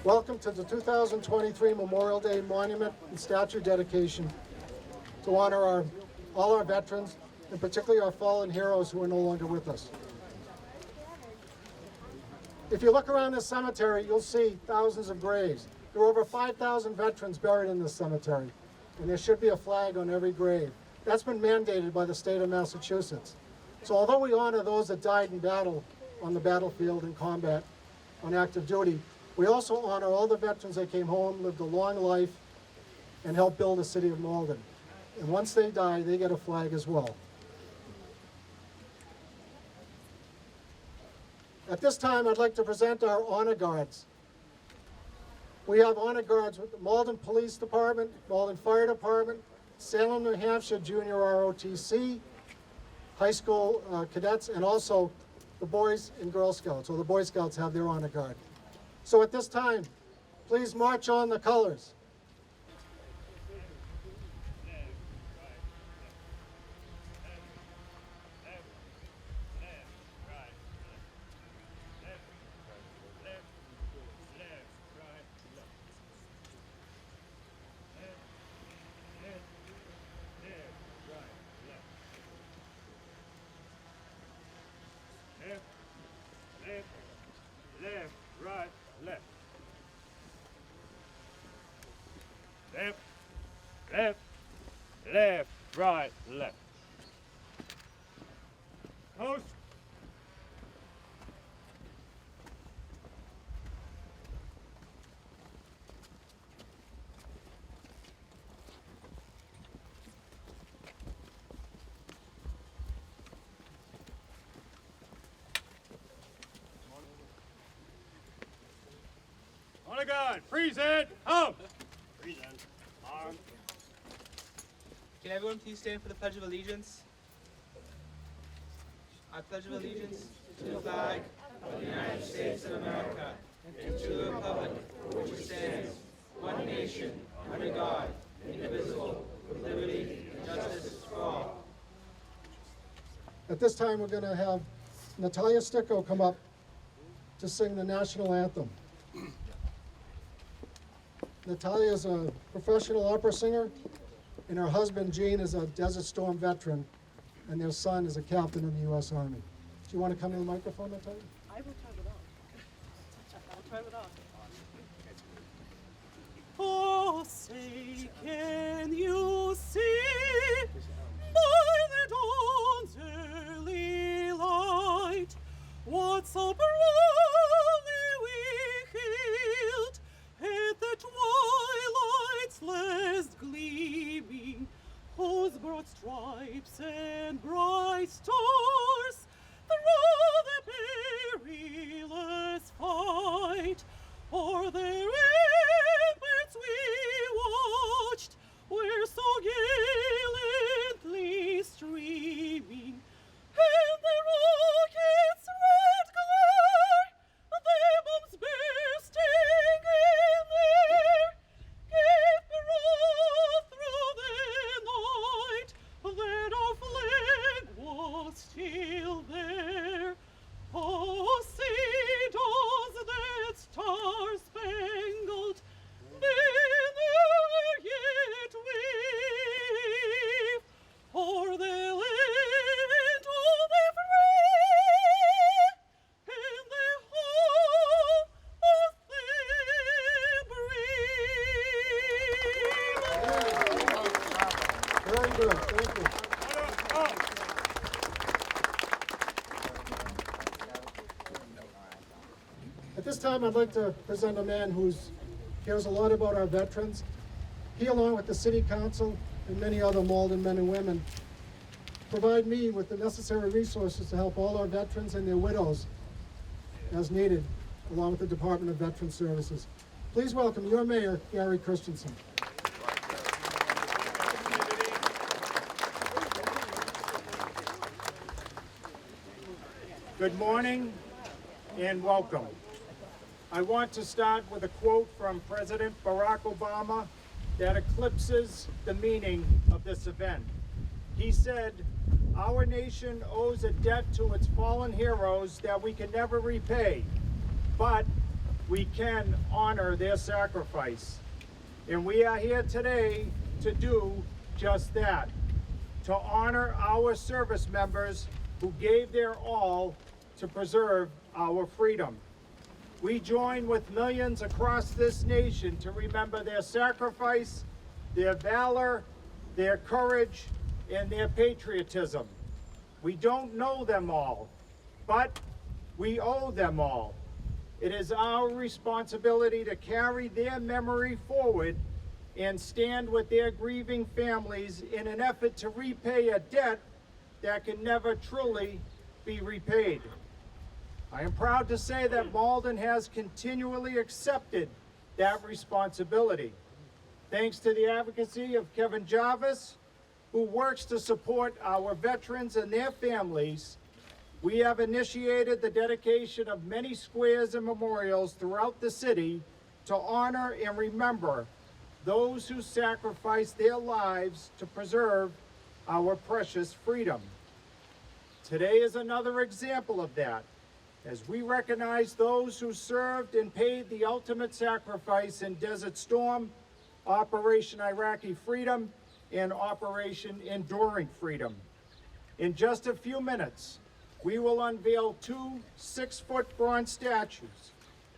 Welcome to the 2023 Memorial Day Monument and Statue dedication to honor all our veterans, and particularly our fallen heroes who are no longer with us. If you look around this cemetery, you'll see thousands of graves. There are over 5,000 veterans buried in this cemetery, and there should be a flag on every grave. That's been mandated by the state of Massachusetts. So although we honor those that died in battle, on the battlefield in combat, on active duty, we also honor all the veterans that came home, lived a long life, and helped build the city of Malden. And once they die, they get a flag as well. At this time, I'd like to present our honor guards. We have honor guards with the Malden Police Department, Malden Fire Department, Salem, New Hampshire Junior ROTC, high school cadets, and also the Boys and Girl Scouts, or the Boy Scouts have their honor guard. So at this time, please march on the colors. Left, right, left. Left, left, left, right, left. Post. Honor guard, present, out. Present, arm. Can everyone please stand for the Pledge of Allegiance? I pledge allegiance to the flag of the United States of America and to the republic for which it stands, one nation, under God, indivisible, with liberty and justice for all. At this time, we're going to have Natalja Sticco come up to sing the national anthem. Natalja is a professional opera singer, and her husband, Gene, is a Desert Storm veteran, and their son is a captain in the U.S. Army. Do you want to come to the microphone, Natalja? I will turn it on. I'll turn it on. Oh, say, can you see by the dawn's early light what so proudly we hailed at the twilight's last gleaming, whose broad stripes and bright stars through the perilous fight o'er the ramparts we watched were so gallantly streaming, and the rockets' red glare, the bombs bursting in there, gave proof through the night that our flag was still there. Oh, see, does that star-spangled banner yet wave o'er the land of the free and the home of the brave? Very good, thank you. At this time, I'd like to present a man who cares a lot about our veterans. He, along with the City Council and many other Malden men and women, provide me with the necessary resources to help all our veterans and their widows as needed, along with the Department of Veteran Services. Please welcome your mayor, Gary Christenson. Good morning and welcome. I want to start with a quote from President Barack Obama that eclipses the meaning of this event. He said, "Our nation owes a debt to its fallen heroes that we can never repay, but we can honor their sacrifice. And we are here today to do just that, to honor our service members who gave their all to preserve our freedom. We join with millions across this nation to remember their sacrifice, their valor, their courage, and their patriotism. We don't know them all, but we owe them all. It is our responsibility to carry their memory forward and stand with their grieving families in an effort to repay a debt that can never truly be repaid. I am proud to say that Malden has continually accepted that responsibility. Thanks to the advocacy of Kevin Jarvis, who works to support our veterans and their families, we have initiated the dedication of many squares and memorials throughout the city to honor and remember those who sacrificed their lives to preserve our precious freedom. Today is another example of that, as we recognize those who served and paid the ultimate sacrifice in Desert Storm, Operation Iraqi Freedom, and Operation Enduring Freedom. In just a few minutes, we will unveil 2 6-foot bronze statues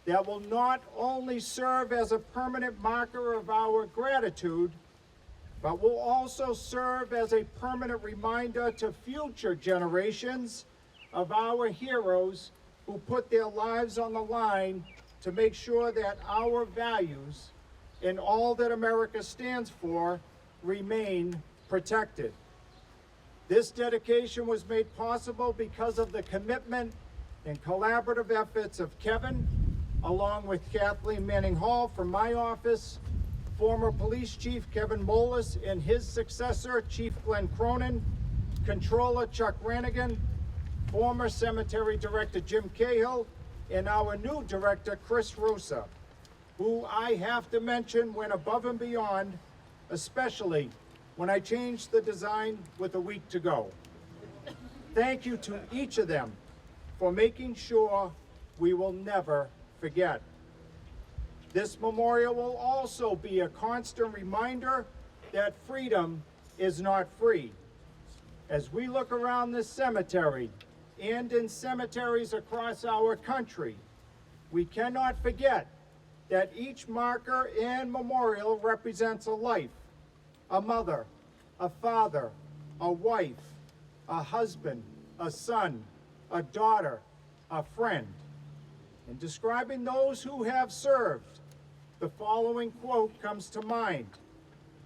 that will not only serve as a permanent marker of our gratitude, but will also serve as a permanent reminder to future generations of our heroes who put their lives on the line to make sure that our values and all that America stands for remain protected. This dedication was made possible because of the commitment and collaborative efforts of Kevin, along with Kathleen Manning Hall from my office, former police chief Kevin Molis and his successor, Chief Glenn Cronin, Controller Chuck Rannigan, former Cemetery Director Jim Cahill, and our new director, Chris Rosa, who I have to mention went above and beyond, especially when I changed the design with a week to go. Thank you to each of them for making sure we will never forget. This memorial will also be a constant reminder that freedom is not free. As we look around this cemetery and in cemeteries across our country, we cannot forget that each marker and memorial represents a life, a mother, a father, a wife, a husband, a son, a daughter, a friend. In describing those who have served, the following quote comes to mind.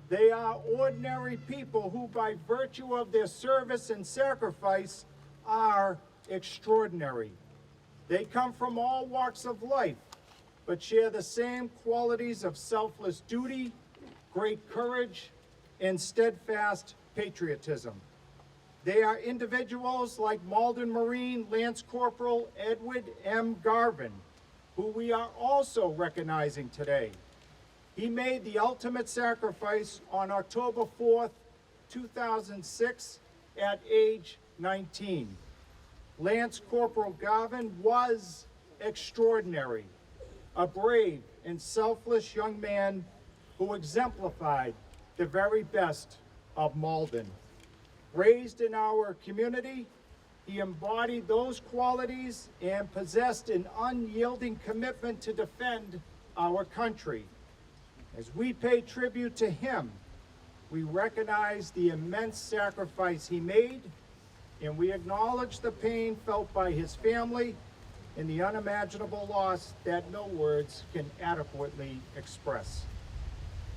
They are ordinary people who, by virtue of their service and sacrifice, are extraordinary. They come from all walks of life, but share the same qualities of selfless duty, great courage, and steadfast patriotism. They are individuals like Malden Marine Lance Corporal Edward M. Garvin, who we are also recognizing today. He made the ultimate sacrifice on October 4th, 2006, at age 19. Lance Corporal Garvin was extraordinary, a brave and selfless young man who exemplified the very best of Malden. Raised in our community, he embodied those qualities and possessed an unyielding commitment to defend our country. As we pay tribute to him, we recognize the immense sacrifice he made, and we acknowledge the pain felt by his family and the unimaginable loss that no words can adequately express.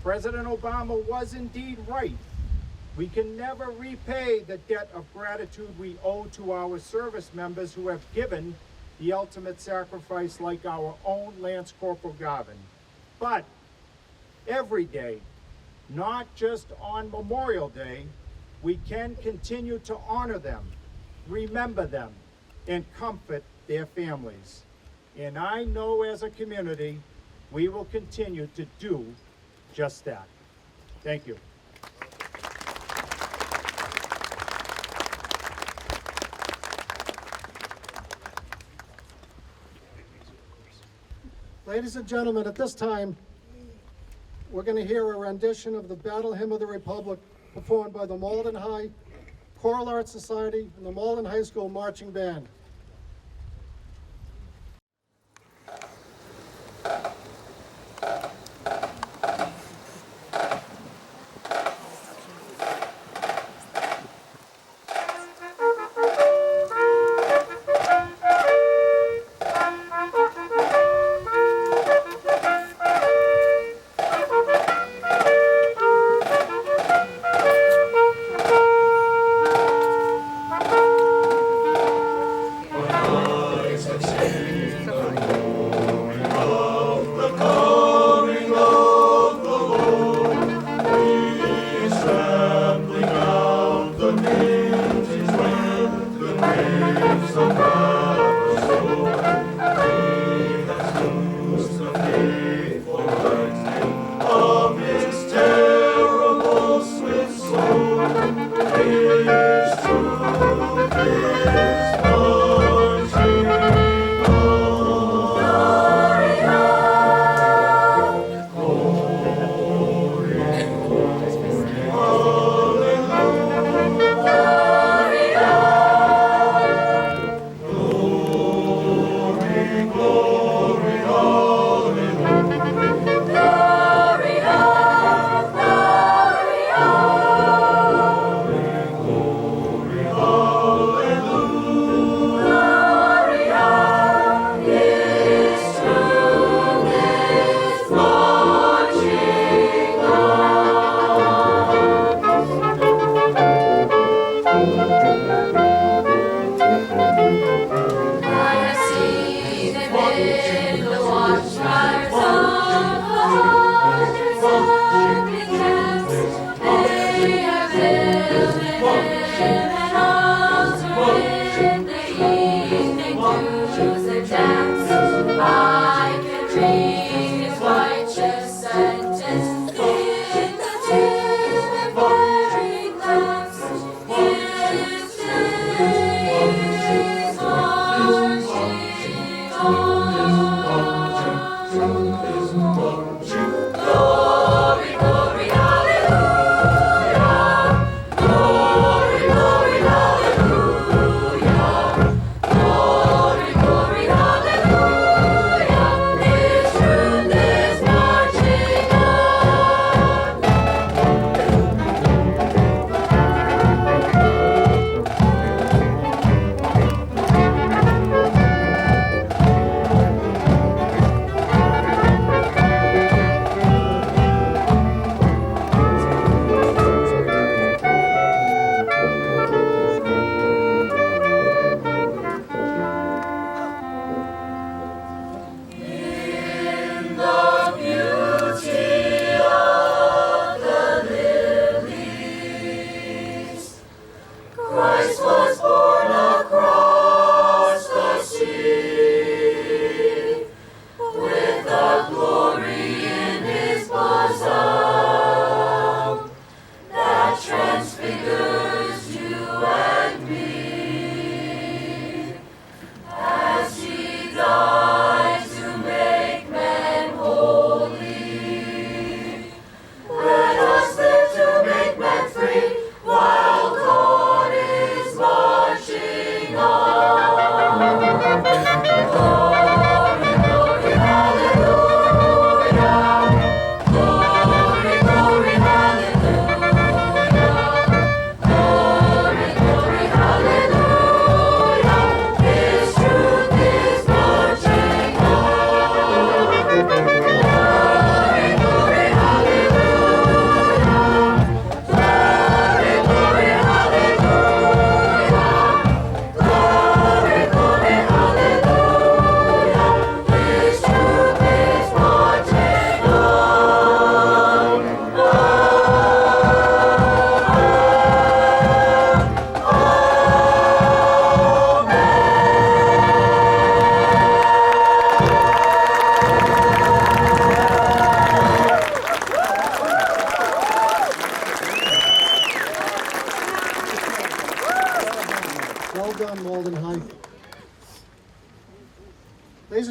President Obama was indeed right. We can never repay the debt of gratitude we owe to our service members who have given the ultimate sacrifice, like our own Lance Corporal Garvin. But every day, not just on Memorial Day, we can continue to honor them, remember them, and comfort their families. And I know as a community, we will continue to do just that. Thank you. Ladies and gentlemen, at this time, we're going to hear a rendition of the Battle Hymn of the Republic performed by the Malden High Choral Arts Society and the Malden High School Marching Band.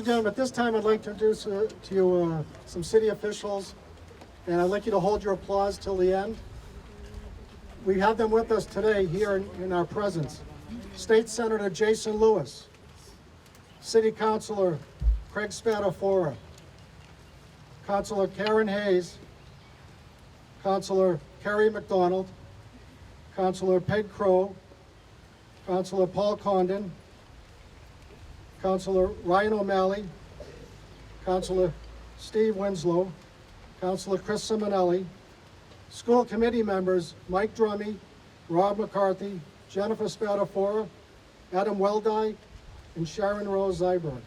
and gentlemen, at this time I'd like to introduce to you some city officials, and I'd like you to hold your applause till the end. We have them with us today here in our presence. State Senator Jason Lewis, City Councilor Craig Spadafora, Councilor Karen Hayes, Councilor Kerry McDonald, Councilor Peg Crow, Councilor Paul Condon, Councilor Ryan O'Malley, Councilor Steve Winslow, Councilor Chris Simonelli, school committee members Mike Drummy, Rob McCarthy, Jennifer Spadafora, Adam Weldy, and Sharon Rose Zyberg.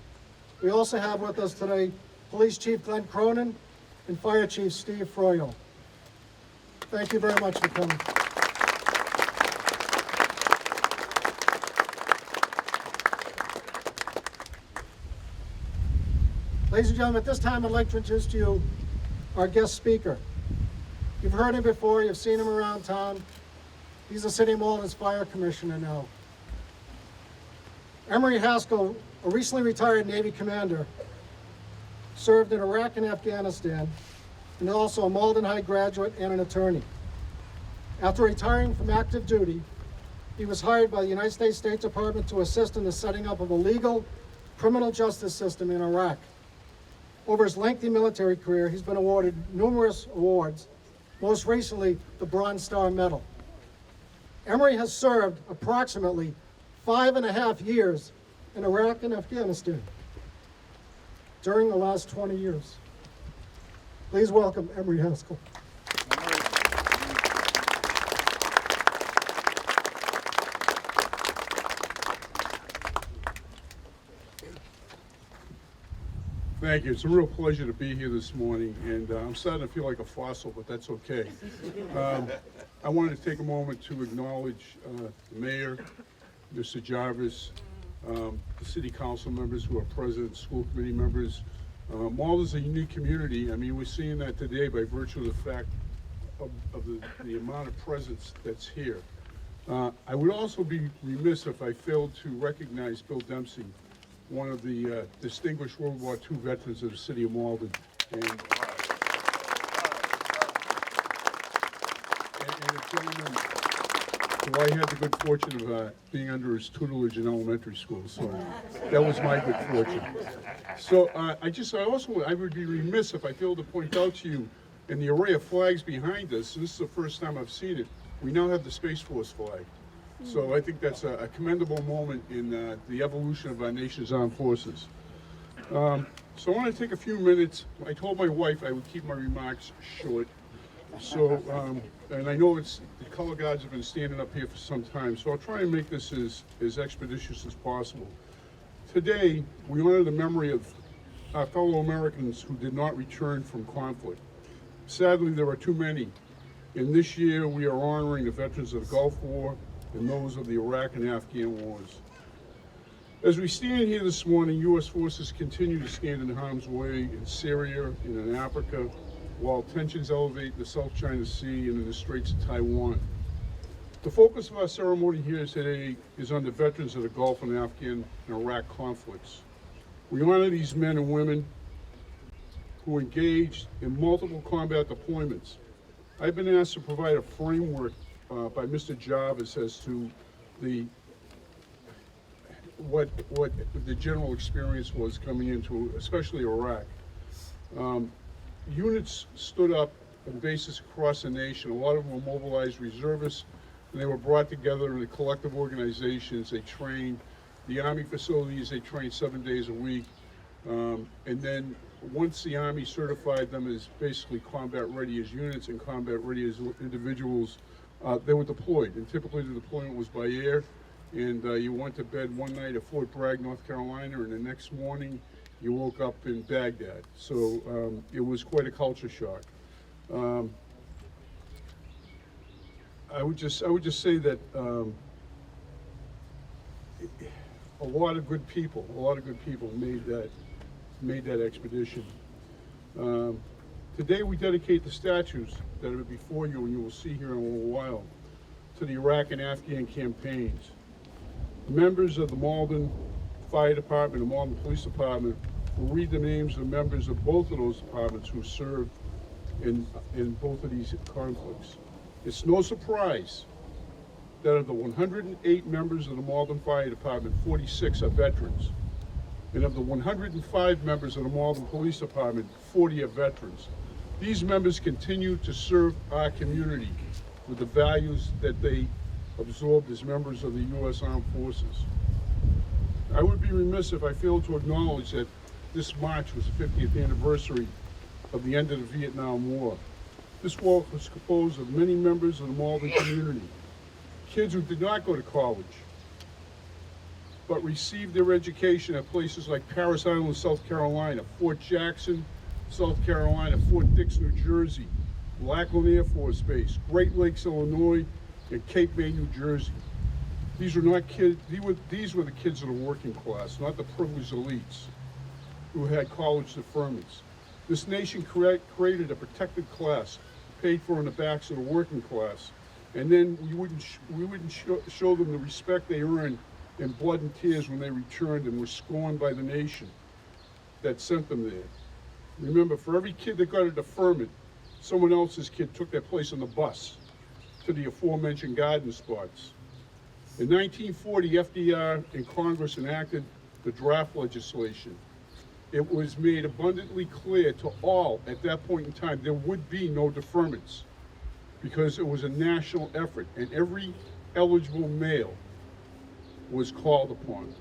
We also have with us today Police Chief Glenn Cronin and Fire Chief Steve Froyo. Thank you very much for coming. Ladies and gentlemen, at this time I'd like to introduce to you our guest speaker. You've heard him before, you've seen him around town. He's the City of Malden's Fire Commissioner now. Emery Haskell, a recently retired Navy commander, served in Iraq and Afghanistan, and also a Malden High graduate and an attorney. After retiring from active duty, he was hired by the United States State Department to assist in the setting up of a legal criminal justice system in Iraq. Over his lengthy military career, he's been awarded numerous awards, most recently the Bronze Star Medal. Emery has served approximately 5.5 years in Iraq and Afghanistan during the last 20 years. Please welcome Emery Haskell. Thank you. It's a real pleasure to be here this morning, and I'm starting to feel like a fossil, but that's okay. I wanted to take a moment to acknowledge the mayor, Mr. Jarvis, the city council members who are present, school committee members. Malden's a unique community. I mean, we're seeing that today by virtue of the fact of the amount of presence that's here. I would also be remiss if I failed to recognize Bill Dempsey, one of the distinguished World War II veterans of the city of Malden. And a gentleman who I had the good fortune of being under his tutelage in elementary school, so that was my good fortune. So I would be remiss if I failed to point out to you, in the array of flags behind us, this is the first time I've seen it, we now have the Space Force flag. So I think that's a commendable moment in the evolution of our nation's armed forces. So I want to take a few minutes. I told my wife I would keep my remarks short. So, and I know the color guards have been standing up here for some time, so I'll try and make this as expeditious as possible. Today, we honor the memory of our fellow Americans who did not return from conflict. Sadly, there are too many. And this year, we are honoring the veterans of the Gulf War and those of the Iraq and Afghan wars. As we stand here this morning, U.S. forces continue to stand in harm's way in Syria and in Africa, while tensions elevate in the South China Sea and in the Straits of Taiwan. The focus of our ceremony here today is on the veterans of the Gulf and Afghan and Iraq conflicts. We honor these men and women who engaged in multiple combat deployments. I've been asked to provide a framework by Mr. Jarvis as to what the general experience was coming into, especially Iraq. Units stood up on bases across the nation. A lot of them were mobilized reservists, and they were brought together into collective organizations. They trained. The Army facilities, they trained 7 days a week. And then once the Army certified them as basically combat ready as units and combat ready as individuals, they were deployed, and typically the deployment was by air, and you went to bed one night at Fort Bragg, North Carolina, and the next morning you woke up in Baghdad. So it was quite a culture shock. I would just say that a lot of good people made that expedition. Today we dedicate the statues that are before you, and you will see here in a little while, to the Iraq and Afghan campaigns. Members of the Malden Fire Department and Malden Police Department will read the names of members of both of those departments who served in both of these conflicts. It's no surprise that of the 108 members of the Malden Fire Department, 46 are veterans. And of the 105 members of the Malden Police Department, 40 are veterans. These members continue to serve our community with the values that they absorbed as members of the U.S. Armed Forces. I would be remiss if I failed to acknowledge that this March was the 50th anniversary of the end of the Vietnam War. This war was composed of many members of the Malden community, kids who did not go to college, but received their education at places like Parris Island, South Carolina, Fort Jackson, South Carolina, Fort Dix, New Jersey, Lackland Air Force Base, Great Lakes, Illinois, and Cape May, New Jersey. These were not kids, these were the kids of the working class, not the privileged elites who had college deferments. This nation created a protected class, paid for in the backs of the working class, and then we wouldn't show them the respect they earned in blood and tears when they returned and were scorned by the nation that sent them there. Remember, for every kid that got a deferment, someone else's kid took their place on the bus to the aforementioned garden spots. In 1940, FDR and Congress enacted the draft legislation. It was made abundantly clear to all at that point in time there would be no deferments because it was a national effort and every eligible male was called upon.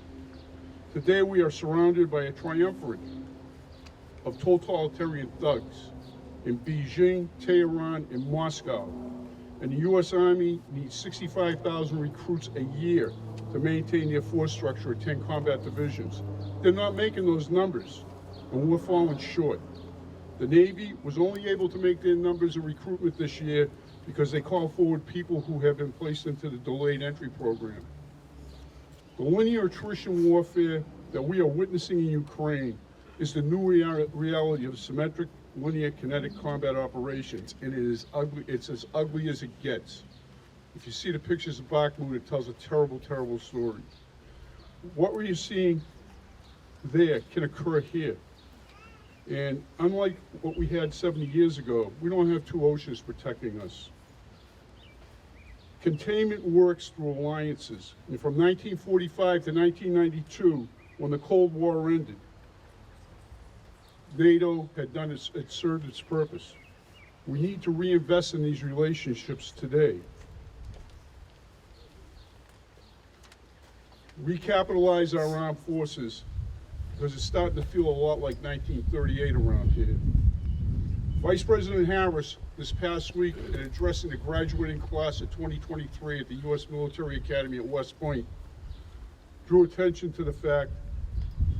Today we are surrounded by a triumvirate of totalitarian thugs in Beijing, Tehran, and Moscow. And the U.S. Army needs 65,000 recruits a year to maintain their force structure of 10 combat divisions. They're not making those numbers, and we're falling short. The Navy was only able to make their numbers of recruitment this year because they called forward people who have been placed into the delayed entry program. The linear attrition warfare that we are witnessing in Ukraine is the new reality of symmetric linear kinetic combat operations, and it is ugly. It's as ugly as it gets. If you see the pictures of Bakhmut, it tells a terrible, terrible story. What we're seeing there can occur here. And unlike what we had 70 years ago, we don't have two oceans protecting us. Containment works through alliances. And from 1945 to 1992, when the Cold War ended, NATO had served its purpose. We need to reinvest in these relationships today. Recapitalize our armed forces, because it's starting to feel a lot like 1938 around here. Vice President Harris, this past week, in addressing the graduating class of 2023 at the U.S. Military Academy at West Point, drew attention to the fact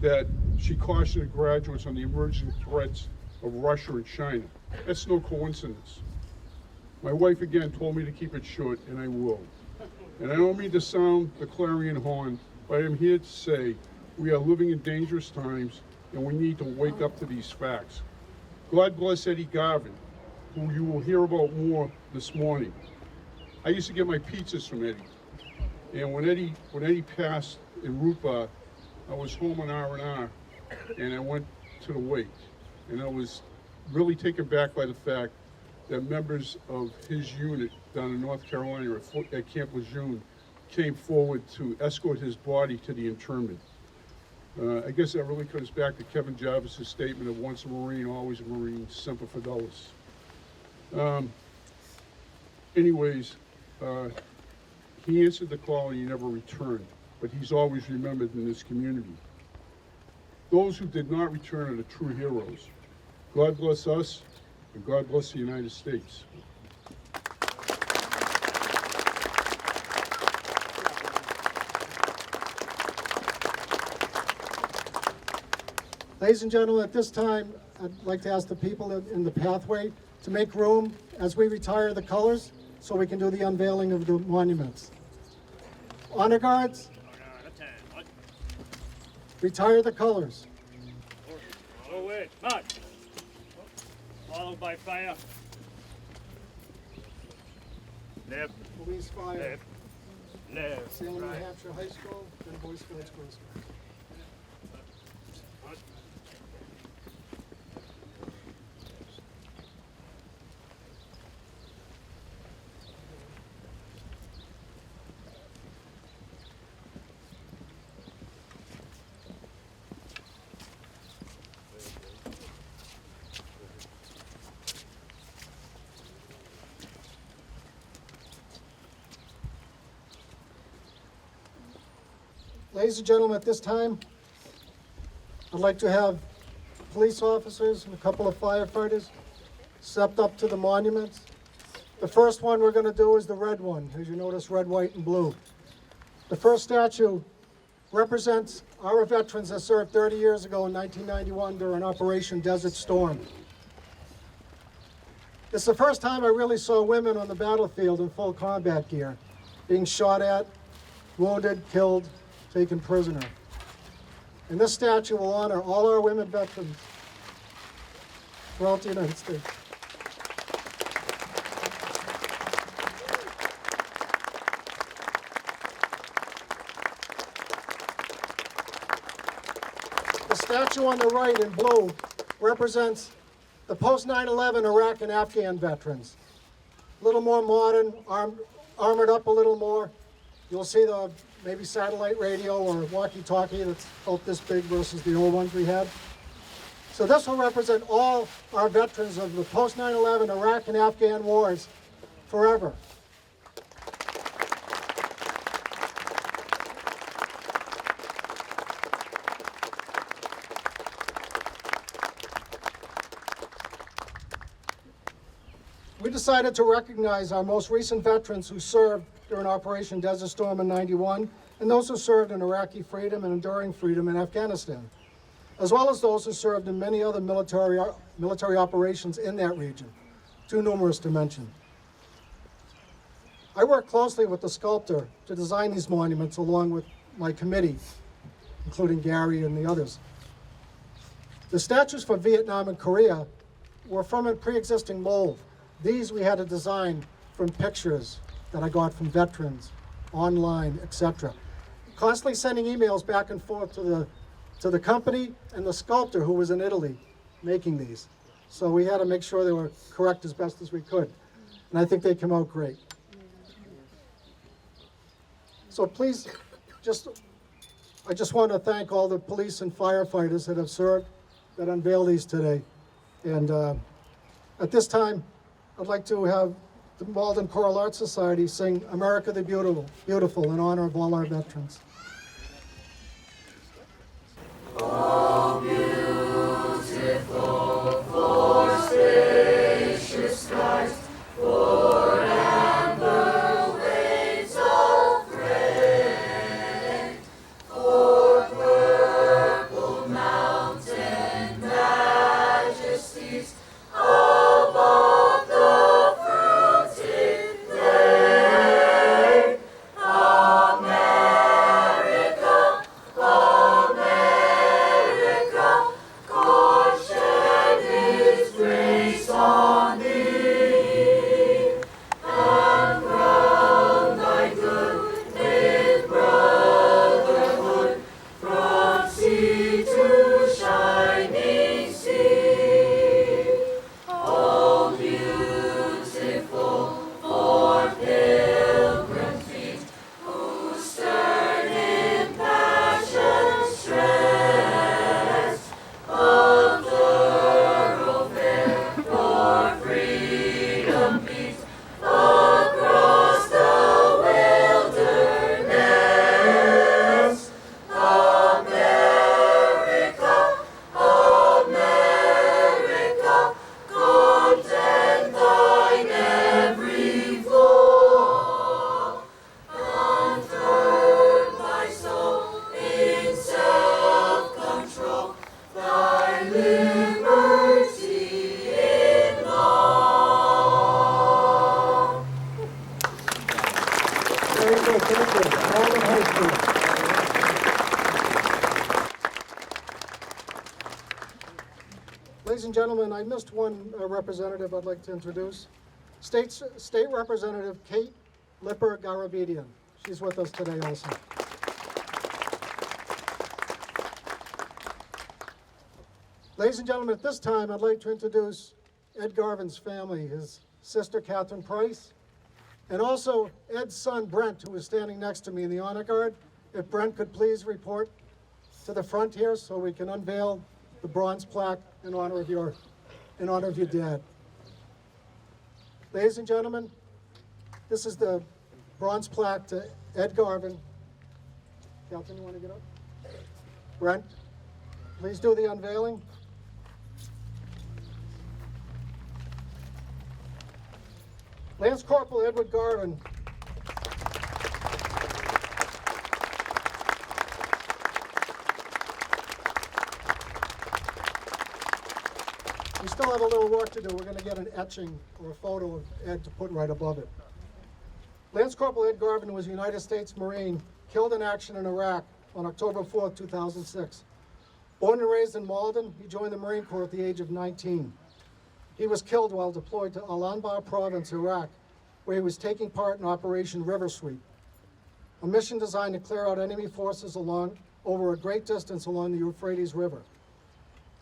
that she cautioned graduates on the emerging threats of Russia and China. That's no coincidence. My wife again told me to keep it short, and I will. And I don't mean to sound the clarion horn, but I am here to say we are living in dangerous times, and we need to wake up to these facts. God bless Eddie Garvin, who you will hear about more this morning. I used to get my pizzas from Eddie, and when Eddie passed in Root Bar, I was home on R&R, and I went to the wake. And I was really taken back by the fact that members of his unit down in North Carolina at Camp Lejeune came forward to escort his body to the interment. I guess that really comes back to Kevin Jarvis' statement of once a Marine, always a Marine, Semper Fidelis. Anyways, he answered the call and he never returned, but he's always remembered in this community. Those who did not return are the true heroes. God bless us, and God bless the United States. Ladies and gentlemen, at this time, I'd like to ask the people in the pathway to make room as we retire the colors so we can do the unveiling of the monuments. Honor guards, retire the colors. Forward, march. Followed by fire. Left, Police fire, left, Salem, New right. Hampshire High School, then Boy Scouts, Girl Scouts. Ladies and gentlemen, at this time, I'd like to have police officers and a couple of firefighters step up to the monuments. The first one we're going to do is the red one, as you notice, red, white, and blue. The first statue represents our veterans that served 30 years ago in 1991 during Operation Desert Storm. It's the first time I really saw women on the battlefield in full combat gear, being shot at, wounded, killed, taken prisoner. And this statue will honor all our women veterans throughout the United States. The statue on the right in blue represents the post-9/11 Iraq and Afghan veterans. A little more modern, armored up a little more. You'll see the maybe satellite radio or walkie-talkie that's about this big versus the old ones we had. So this will represent all our veterans of the post-9/11 Iraq and Afghan wars forever. We decided to recognize our most recent veterans who served during Operation Desert Storm in '91, and those who served in Iraqi freedom and enduring freedom in Afghanistan, as well as those who served in many other military operations in that region, too numerous to mention. I worked closely with the sculptor to design these monuments along with my committee, including Gary and the others. The statues for Vietnam and Korea were from a pre-existing mold. These we had to design from pictures that I got from veterans, online, etc. Constantly sending emails back and forth to the company and the sculptor who was in Italy making these. So we had to make sure they were correct as best as we could. And I think they came out great. So please, I just want to thank all the police and firefighters that have served, that unveiled these today. And at this time, I'd like to have the Malden Choral Arts Society sing America the Beautiful, Beautiful in honor of all our veterans. Oh, beautiful for spacious skies, for amber waves of grain, for purple mountain majesties above the fruited plain. America, America, God shed His grace on thee, and crown thy good with brotherhood from sea to shining sea. Oh, beautiful for pilgrim feet who stern in passion stressed, a thoroughfare for freedom beat across the wilderness. America, America, content thine every flaw, confirm thy soul in self-control, thy liberty in law. Very good, thank you. Malden High School. Ladies and gentlemen, I missed one representative I'd like to introduce. State Representative Kate Lipper Garabedian. She's with us today also. Ladies and gentlemen, at this time, I'd like to introduce Ed Garvin's family, his sister Catherine Price, and also Ed's son Brent, who is standing next to me in the honor guard. If Brent could please report to the front here so we can unveil the bronze plaque in honor of your dad. Ladies and gentlemen, this is the bronze plaque to Ed Garvin Captain, you want to get up? Brent, please do the unveiling. Lance Corporal Edward Garvin. We still have a little work to do. We're going to get an etching or a photo of Ed to put right above it. Lance Corporal Ed Garvin was a United States Marine killed in action in Iraq on October 4th, 2006. Born and raised in Malden, he joined the Marine Corps at the age of 19. He was killed while deployed to Al-Anbar province, Iraq, where he was taking part in Operation River Sweep, a mission designed to clear out enemy forces over a great distance along the Euphrates River.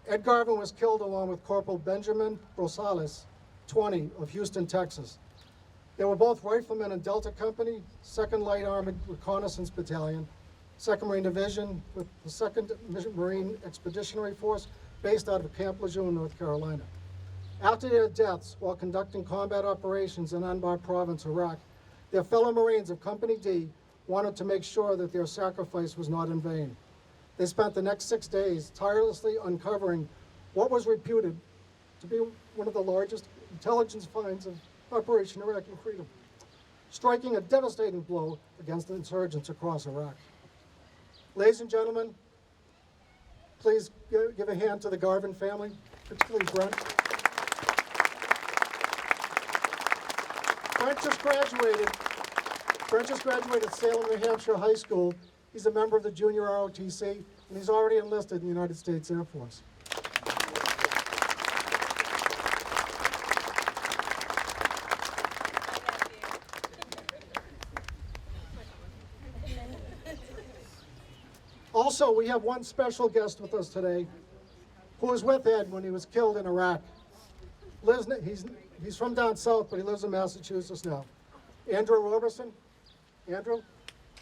Ed Garvin was killed along with Corporal Benjamin Rosales, 20, of Houston, Texas. They were both riflemen in Delta Company, 2nd Light Armored Reconnaissance Battalion, 2nd Marine Division with the 2nd Marine Expeditionary Force based out of Camp Lejeune, North Carolina. After their deaths while conducting combat operations in Anbar Province, Iraq, their fellow Marines of Company D wanted to make sure that their sacrifice was not in vain. They spent the next 6 days tirelessly uncovering what was reputed to be one of the largest intelligence finds of Operation Iraqi Freedom, striking a devastating blow against the insurgents across Iraq. Ladies and gentlemen, please give a hand to the Garvin family, particularly Brent. Brent just graduated Salem, New Hampshire High School. He's a member of the junior ROTC, and he's already enlisted in the United States Air Force. Also, we have one special guest with us today who was with Ed when he was killed in Iraq. He's from down south, but he lives in Massachusetts now. Andrew Roberson. Andrew,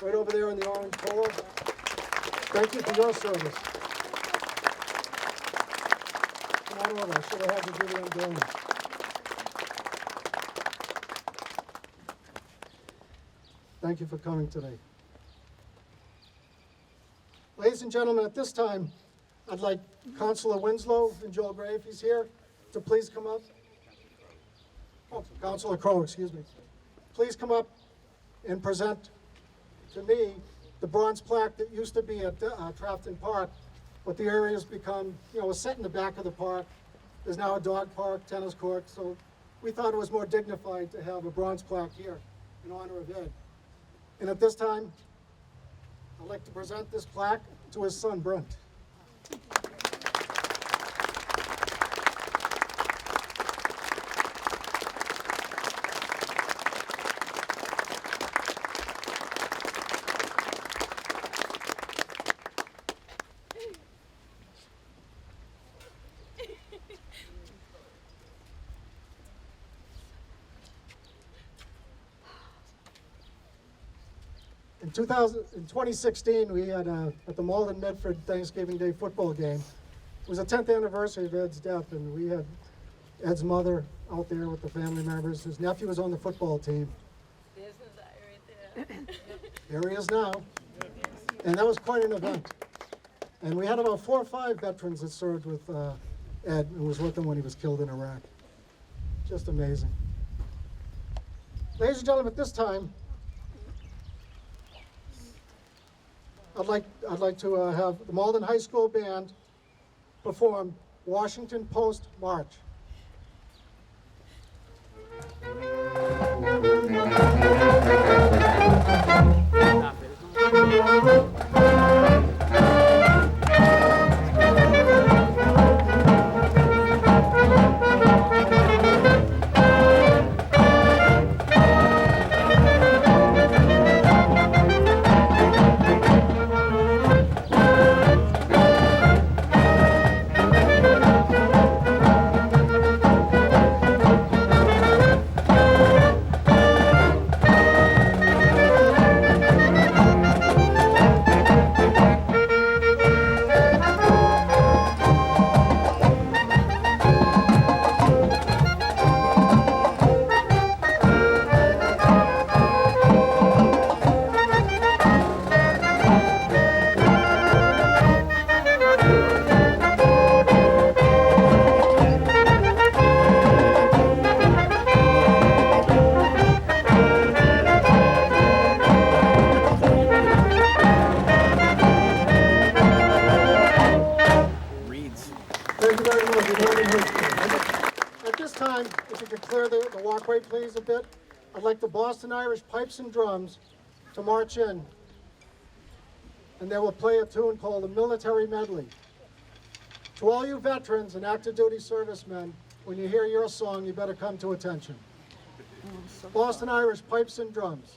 right over there in the orange polo. Thank you for your service. Come on over. I should have had you do the unveiling. Thank you for coming today. Ladies and gentlemen, at this time, I'd like Councilor Winslow and Joel Gray, if he's here, to please come up. Oh, Councilor Crowe, excuse me. Please come up and present to me the bronze plaque that used to be at Trafton Park, but the area has become, was set in the back of the park. There's now a dog park, tennis court, so we thought it was more dignified to have a bronze plaque here in honor of Ed. And at this time, I'd like to present this plaque to his son, Brent. In 2016, we had at the Malden Medford Thanksgiving Day football game. It was the 10th anniversary of Ed's death, and we had Ed's mother out there with the family members. His nephew was on the football team. There's the guy right there. There he is now. And that was quite an event. And we had about 4 or 5 veterans that served with Ed and was with him when he was killed in Iraq. Just amazing. Ladies and gentlemen, at this time, I'd like to have the Malden High School Band perform Washington Post March. way, please, a bit. I'd like the Boston Irish Pipes and Drums to march in, and they will play a tune called the Military Medley. To all you veterans and active duty servicemen, when you hear your song, you better come to attention. Boston Irish Pipes and Drums.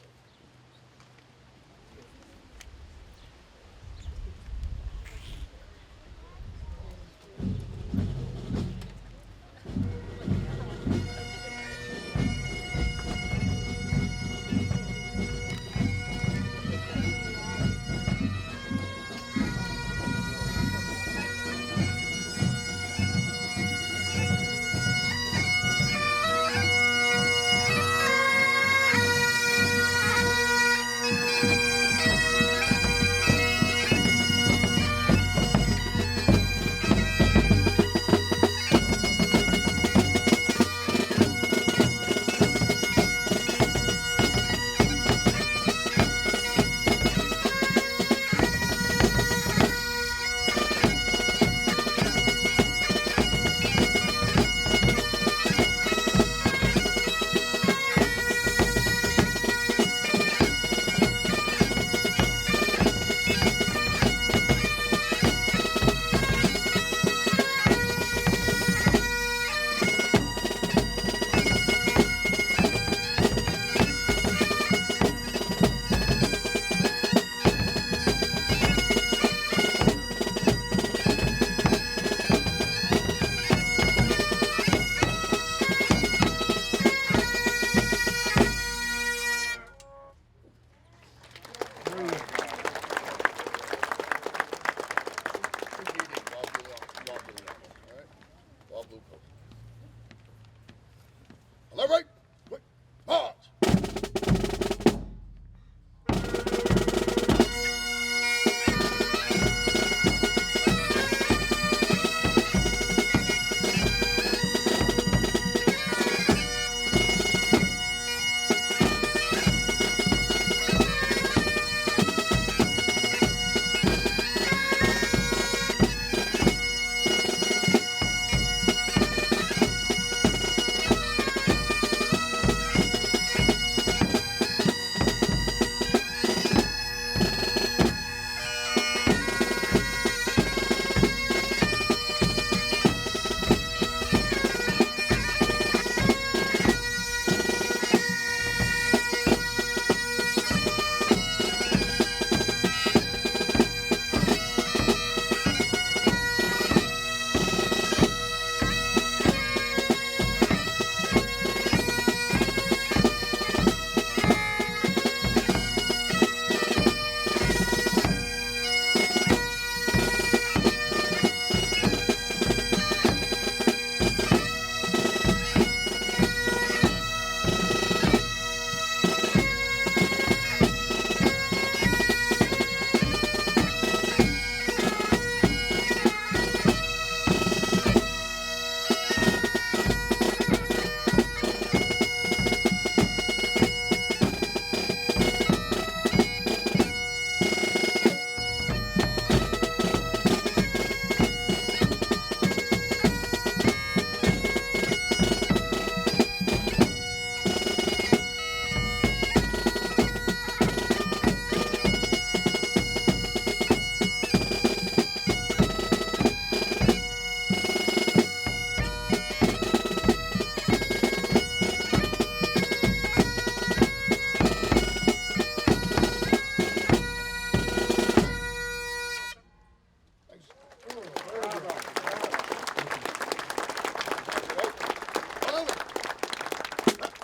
All right, march.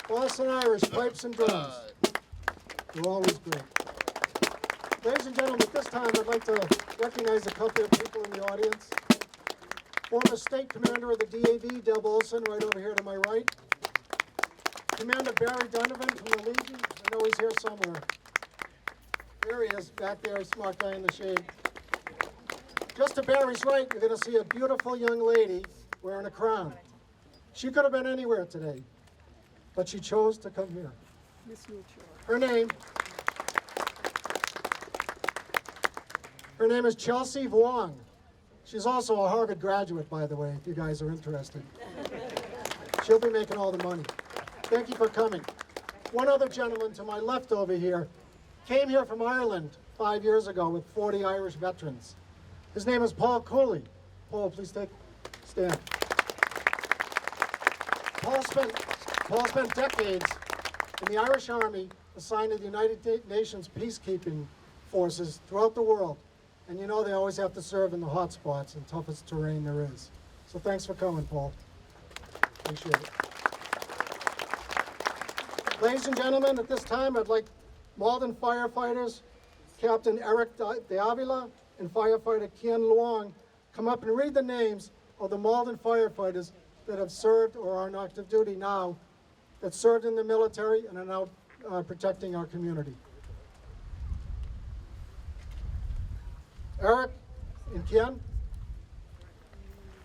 Boston Irish Pipes and Drums. They're always great. Ladies and gentlemen, at this time I'd like to recognize a couple of people in the audience. Former State Commander of the DAV, Deb Olson, right over here to my right. Commander Barry Donovan from the Legion. I know he's here somewhere. There he is, back there, smart guy in the shade. Just to Barry's right, you're going to see a beautiful young lady wearing a crown. She could have been anywhere today, but she chose to come here. Her name is Chelsea Vuong. She's also a Harvard graduate, by the way, if you guys are interested. She'll be making all the money. Thank you for coming. One other gentleman to my left over here came here from Ireland 5 years ago with 40 Irish veterans. His name is Paul Cooley. Paul, please stand. Paul spent decades in the Irish Army assigned to the United Nations peacekeeping forces throughout the world. And you know they always have to serve in the hot spots and toughest terrain there is. So thanks for coming, Paul. Appreciate it. Ladies and gentlemen, at this time, I'd like Malden firefighters, Captain Eric De Avila and firefighter Kian Luong, come up and read the names of the Malden firefighters that have served or are on active duty now, that served in the military and are now protecting our community. Eric and Kian.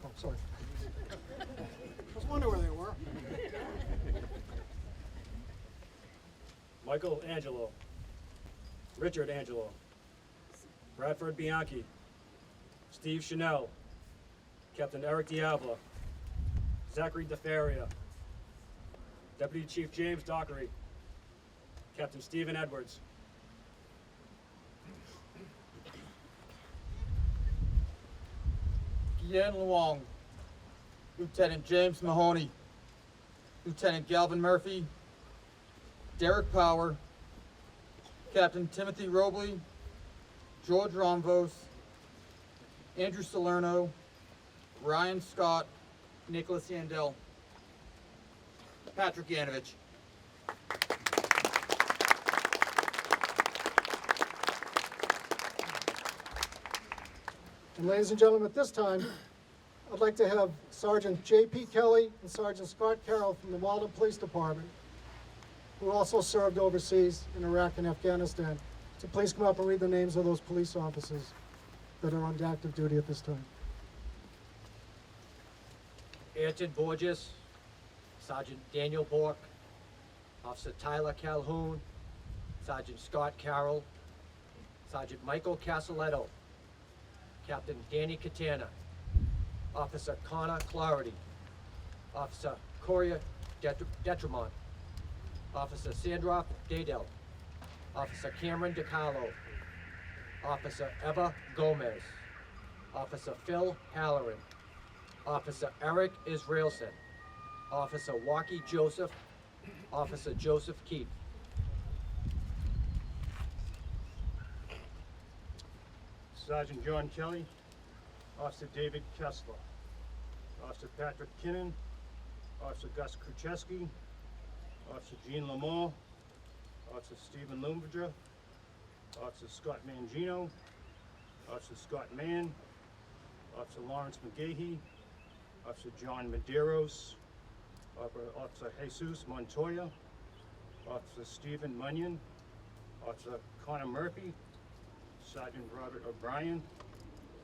Oh, sorry. I was wondering where they were. Michael Angelo, Richard Angelo, Bradford Bianchi, Steve Chanel, Captain Eric Diablo, Zachary DeFaria, Deputy Chief James Dockery, Captain Stephen Edwards. Guillen Luong, Lieutenant James Mahoney, Lieutenant Galvin Murphy, Derek Power, Captain Timothy Robley, George Romvos, Andrew Salerno, Ryan Scott, Nicholas Yandel, Patrick Yanovich. And ladies and gentlemen, at this time, I'd like to have Sergeant J.P. Kelly and Sergeant Scott Carroll from the Malden Police Department, who also served overseas in Iraq and Afghanistan, to please come up and read the names of those police officers that are on active duty at this time. Ayrton Borges, Sergeant Daniel Bork, Officer Tyler Calhoun, Sergeant Scott Carroll, Sergeant Michael Casaletto, Captain Danny Catana, Officer Connor Clarity, Officer Coria Detremont, Officer Sandroff Dadel, Officer Cameron DiCarlo, Officer Eva Gomez, Officer Phil Halloran, Officer Eric Israelson, Officer Walkie Joseph, Officer Joseph Keith. Sergeant John Kelly, Officer David Kessler, Officer Patrick Kinnan, Officer Gus Kruczewski, Officer Gene Lamore, Officer Stephen Lumberger, Officer Scott Mangino, Officer Scott Mann, Officer Lawrence McGahee, Officer John Medeiros, Officer Jesus Montoya, Officer Stephen Munyon, Officer Connor Murphy, Sergeant Robert O'Brien,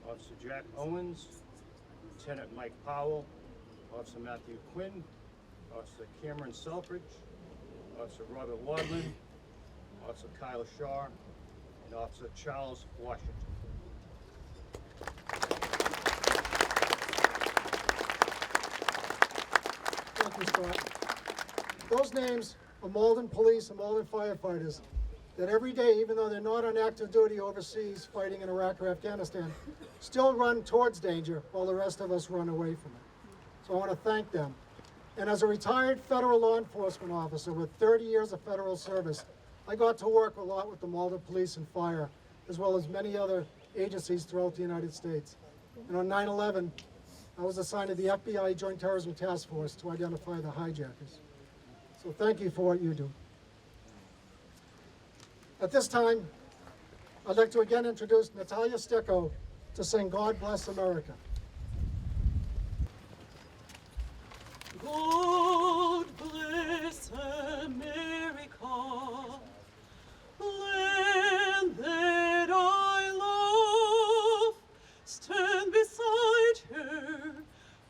Officer Jack Owens, Lieutenant Mike Powell, Officer Matthew Quinn, Officer Cameron Selfridge, Officer Robert Wadlin, Officer Kyle Shaw, and Officer Charles Washington. Thank you, Scott. Those names are Malden police and Malden firefighters that every day, even though they're not on active duty overseas fighting in Iraq or Afghanistan, still run towards danger while the rest of us run away from it. So I want to thank them. And as a retired federal law enforcement officer with 30 years of federal service, I got to work a lot with the Malden Police and Fire, as well as many other agencies throughout the United States. And on 9/11, I was assigned to the FBI Joint Terrorism Task Force to identify the hijackers. So thank you for what you do. At this time, I'd like to again introduce Natalja Sticco to sing God Bless America. God bless America, land that I love. Stand beside her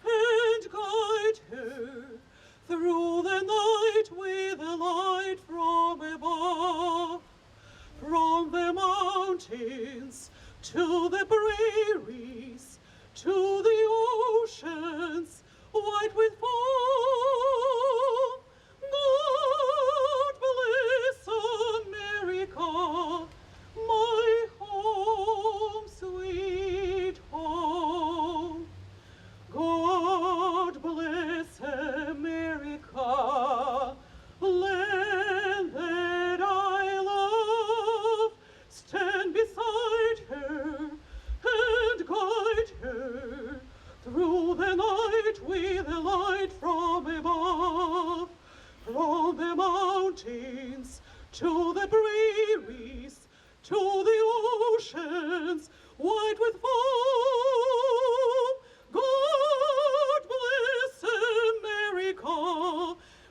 and guide her through the night with a light from above. From the mountains to the prairies, to the oceans white with foam, to the prairies, to the oceans, white with foam. God bless America,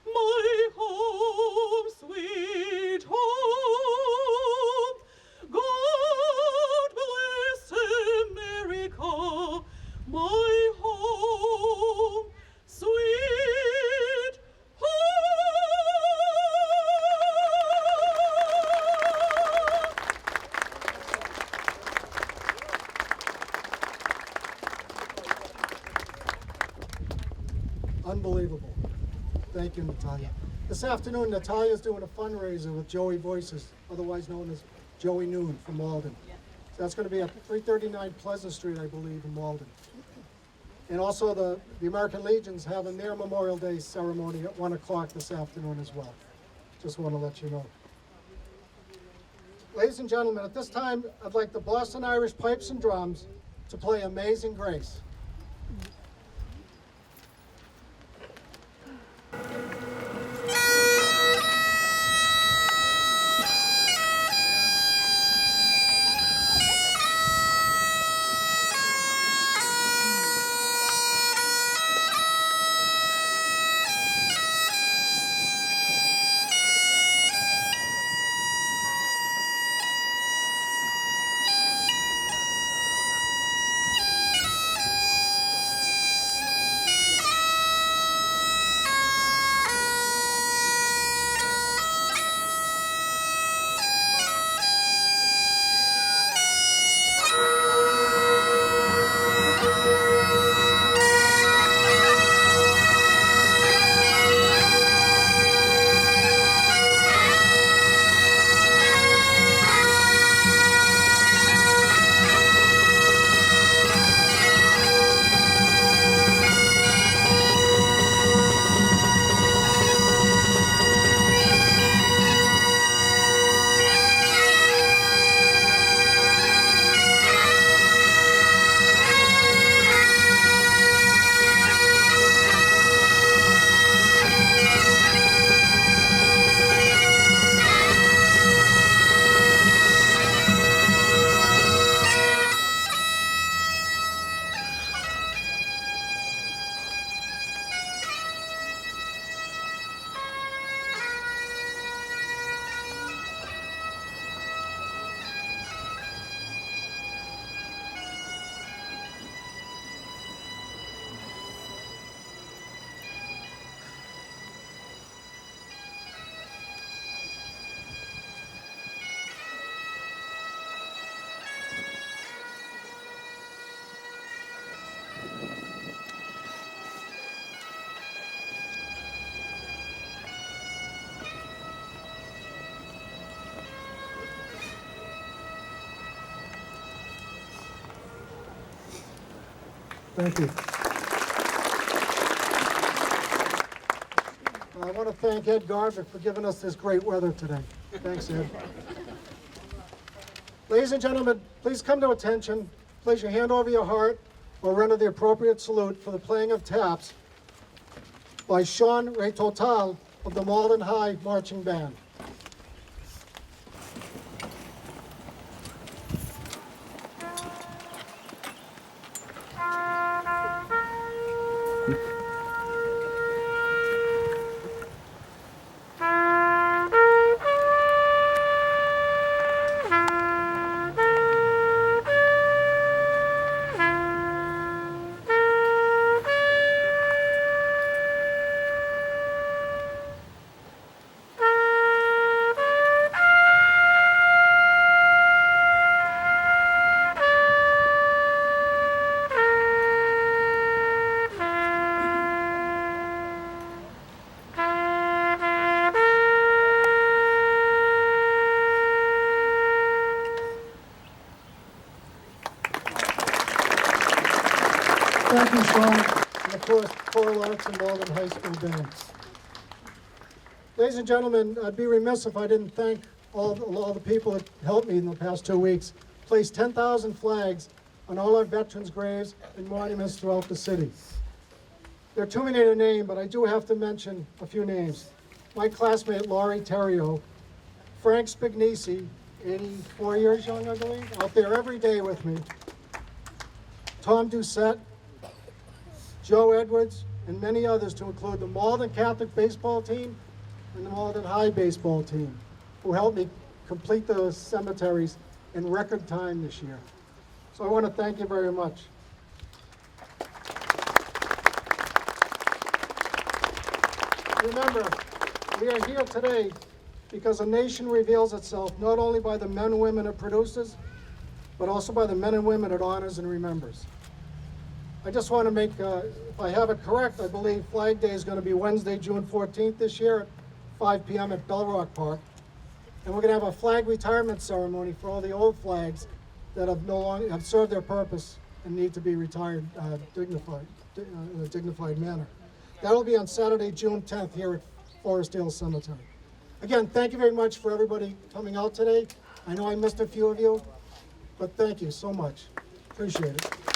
my home, sweet home. God bless America, my home, sweet Unbelievable. Thank you, Natalja. This afternoon, Natalja is doing a fundraiser with Joey Voices, otherwise known as Joey Noon from Malden. So that's going to be at 339 Pleasant Street, I believe, in Malden. And also the American Legion's having their Memorial Day ceremony at 1 o'clock this afternoon as well. Just want to let you know. Ladies and gentlemen, at this time, I'd like the Boston Irish Pipes and Drums to play Amazing Grace. Thank you. I want to thank Ed Garvick for giving us this great weather today. Thanks, Ed. Ladies and gentlemen, please come to attention. Place your hand over your heart or render the appropriate salute for the playing of taps by Sean Retotal of the Malden High Marching Band. Thank you, Sean, and of course, Choral Arts and Malden High School Band. Ladies and gentlemen, I'd be remiss if I didn't thank all the people that helped me in the past 2 weeks. Placed 10,000 flags on all our veterans' graves and monuments throughout the city. There are too many to name, but I do have to mention a few names. My classmate, Laurie Terrio, Frank Spignisi, 84 years young, I believe, out there every day with me. Tom Doucette, Joe Edwards, and many others, to include the Malden Catholic baseball team and the Malden High baseball team, who helped me complete those cemeteries in record time this year. So I want to thank you very much. Remember, we are here today because a nation reveals itself not only by the men and women it produces, but also by the men and women it honors and remembers. I just want to make, if I have it correct, I believe Flag Day is going to be Wednesday, June 14th this year at 5 p.m. at Bell Rock Park. And we're going to have a flag retirement ceremony for all the old flags that have no longer have served their purpose and need to be retired in a dignified manner. That'll be on Saturday, June 10th here at Forest Hill Cemetery. Again, thank you very much for everybody coming out today. I know I missed a few of you, but thank you so much. Appreciate it.